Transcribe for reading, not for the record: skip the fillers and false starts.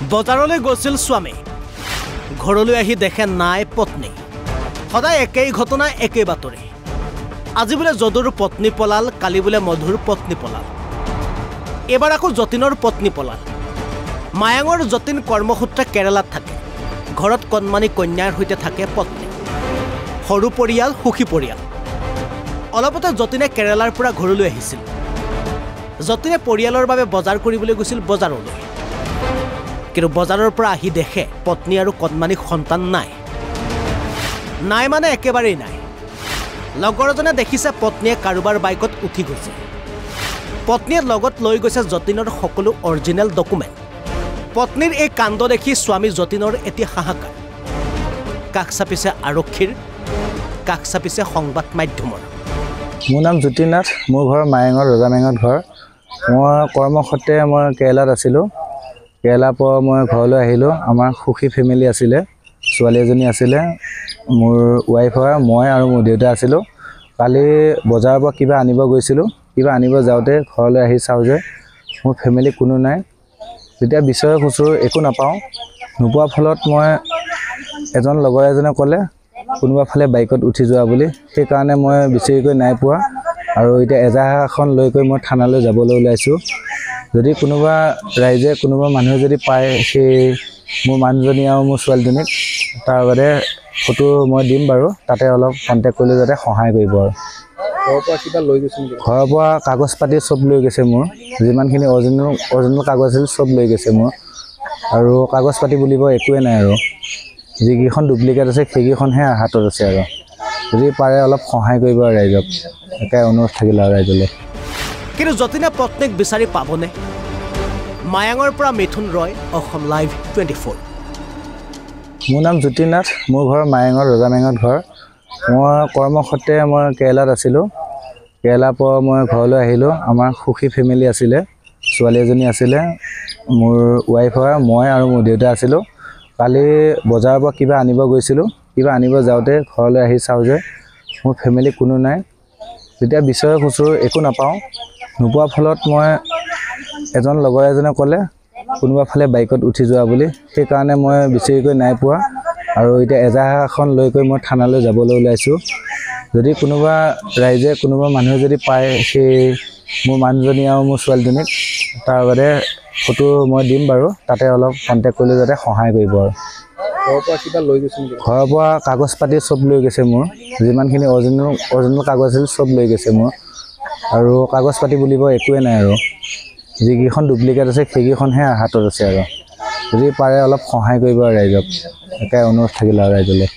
বজাৰলৈ গৈছিল স্বামী ঘৰলৈ আহি দেখে নাই পত্নী সদায় একেই ঘটনা একেই বাতৰি আজি বোলে যদুৰ পত্নী পলাল কালি বোলে মধুৰ পত্নী পলাল এবাৰ আকৌ যতীনৰ পত্নী পলাল মায়াঙৰ যতীন কৰ্মসূত্ৰে কেৰালাত থাকে ঘৰত কণমানি কন্যাৰ সৈতে থাকে পত্নী সৰু পৰিয়াল সুখী পৰিয়াল অলপতে যতীনে কেৰালাৰ পৰা ঘৰলৈ আহিছিল যতীনে পৰিয়ালৰ বাবে বজাৰ কৰিবলৈ গৈছিল বজাৰলৈ কিন্তু বজাৰৰ পৰা আহি দেখে পত্নী আৰু কণমানি সন্তান নাই মানে একেবাৰেই নাই লগৰজনে দেখিছে পত্নীয়ে কাৰোবাৰ বাইকত উঠি গৈছে পত্নীয়ে লগত লৈ গৈছে যতীনৰ সকলো অৰিজিনেল ডকুমেণ্ট পত্নীৰ এই কাণ্ড দেখি স্বামী যতীনৰ এতিয়া হাহাকাৰ কাষ চাপিছে আৰক্ষীৰ কাষ চাপিছে সংবাদ মাধ্যমৰ মোৰ নাম জ্যোতি নাথ মোৰ ঘৰ মায়াঙৰ ৰজামাঙত ঘৰ মই কৰ্মসূত্ৰে মই কেৰালাত আছিলোঁ কেৰালাৰ পৰা মই ঘৰলৈ আহিলোঁ আমাৰ সুখী ফেমিলি আছিলে ছোৱালী এজনী আছিলে মোৰ ৱাইফ হয় মই আৰু মোৰ দেউতা আছিলোঁ কালি বজাৰৰ পৰা কিবা আনিব গৈছিলোঁ কিবা আনিব যাওঁতে ঘৰলৈ আহি চাওঁ যে মোৰ ফেমিলি কোনো নাই যেতিয়া বিচাৰি খুচুৰো একো নাপাওঁ নোপোৱাৰ ফলত মই এজন লগৰ এজনে ক'লে কোনোবা ফালে বাইকত উঠি যোৱা বুলি সেইকাৰণে মই বিচাৰিকৈ নাই পোৱা আৰু এতিয়া এজাহাৰখন লৈ গৈ মই থানালৈ যাবলৈ ওলাইছোঁ যদি কোনোবা ৰাইজে কোনোবা মানুহে যদি পায় সেই মোৰ মানুহজনী আৰু মোৰ ছোৱালীজনীক তাৰ বাবে ফটো মই দিম বাৰু তাতে অলপ কণ্টেক্ট কৰিলে যাতে সহায় কৰিব আৰু ঘৰৰ পৰা কিবা লৈ গৈছে ঘৰৰ পৰা কাগজ পাতি চব লৈ গৈছে মোৰ যিমানখিনি অৰিজিনেল কাগজ আছিল চব লৈ গৈছে মোৰ আৰু কাগজ পাতি বুলিব একোৱে নাই আৰু যিকেইখন ডুপ্লিকেট আছে সেইকেইখনহে হাতত আছে আৰু যদি পাৰে অলপ সহায় কৰিব আৰু ৰাইজক একে অনুৰোধ থাকিল আৰু ৰাইজলৈ কিন্তু যতীনে পত্নীক বিচাৰি পাবনে মায়াঙৰ পৰা মিথুন ৰয় অসম লাইভ 24 মোৰ নাম জ্যোতি নাথ মোৰ ঘৰ মায়াঙৰ ৰজামাঙত ঘৰ মই কৰ্মসূত্ৰে মই কেৰালাত আছিলোঁ কেৰালাৰ পৰা মই ঘৰলৈ আহিলোঁ আমাৰ সুখী ফেমিলি আছিলে ছোৱালী এজনী আছিলে মোৰ ৱাইফ হয় মই আৰু মোৰ দেউতা আছিলোঁ কালি বজাৰৰ পৰা কিবা আনিব গৈছিলোঁ কিবা আনিব যাওঁতে ঘৰলৈ আহি চাওঁ যে মোৰ ফেমিলি কোনো নাই যেতিয়া বিচাৰি খুচুৰো একো নাপাওঁ নোপোৱাৰ ফলত মই এজন লগৰ এজনে ক'লে কোনোবা ফালে বাইকত উঠি যোৱা বুলি সেইকাৰণে মই বিচাৰিকৈ নাই পোৱা আৰু এতিয়া এজাহাৰখন লৈ গৈ মই থানালৈ যাবলৈ ওলাইছোঁ যদি কোনোবা ৰাইজে কোনোবা মানুহে যদি পায় সেই মোৰ মানুহজনী আৰু মোৰ ছোৱালীজনীক তাৰ বাবে ফটো মই দিম বাৰু তাতে অলপ কণ্টেক্ট কৰিলে যাতে সহায় কৰিব আৰু ঘৰৰ পৰা কিবা লৈ গৈছে ঘৰৰ পৰা কাগজ পাতি চব লৈ গৈছে মোৰ যিমানখিনি অৰিজিনেল কাগজ আছিল চব লৈ গৈছে মোৰ আৰু কাগজ পাতি বুলিব একোৱে নাই আৰু যিকেইখন ডুপ্লিকেট আছে সেইকেইখনহে হাতত আছে আৰু যদি পাৰে অলপ সহায় কৰিব আৰু ৰাইজক একে অনুৰোধ থাকিল আৰু ৰাইজলৈ